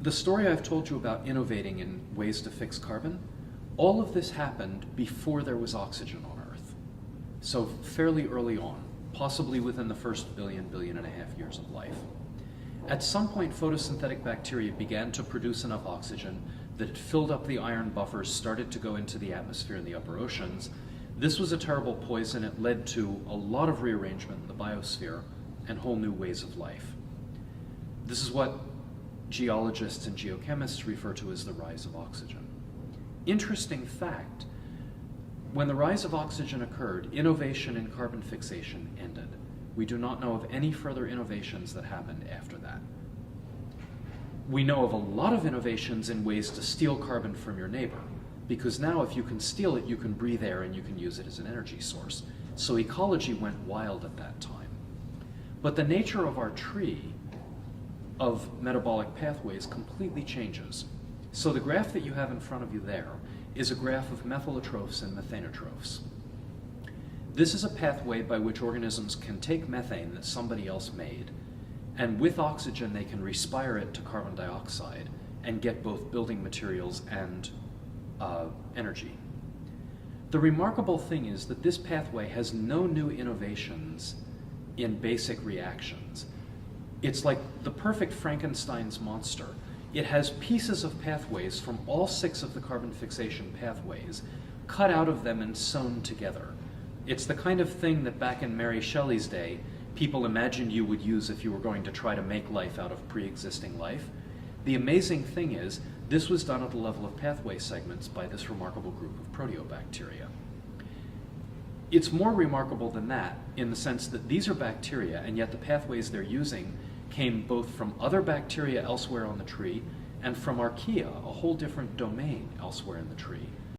the story I've told you about innovating in ways to fix carbon, all of this happened before there was oxygen on Earth. So fairly early on, possibly within the first billion and a half years of life. At some point, photosynthetic bacteria began to produce enough oxygen that it filled up the iron buffers, started to go into the atmosphere in the upper oceans. This was a terrible poison. It led to a lot of rearrangement in the biosphere and whole new ways of life. This is what geologists and geochemists refer to as the rise of oxygen. Interesting fact, when the rise of oxygen occurred, innovation in carbon fixation ended. We do not know of any further innovations that happened after that. We know of a lot of innovations in ways to steal carbon from your neighbor, because now if you can steal it, you can breathe air and you can use it as an energy source. So ecology went wild at that time. But the nature of our tree of metabolic pathways completely changes. So the graph that you have in front of you there is a graph of methylotrophs and methanotrophs. This is a pathway by which organisms can take methane that somebody else made, and with oxygen they can respire it to carbon dioxide and get both building materials and energy. The remarkable thing is that this pathway has no new innovations in basic reactions. It's like the perfect Frankenstein's monster. It has pieces of pathways from all 6 of the carbon fixation pathways cut out of them and sewn together. It's the kind of thing that back in Mary Shelley's day, people imagined you would use if you were going to try to make life out of pre-existing life. The amazing thing is, this was done at the level of pathway segments by this remarkable group of proteobacteria. It's more remarkable than that in the sense that these are bacteria, and yet the pathways they're using came both from other bacteria elsewhere on the tree and from archaea, a whole different domain elsewhere in the tree.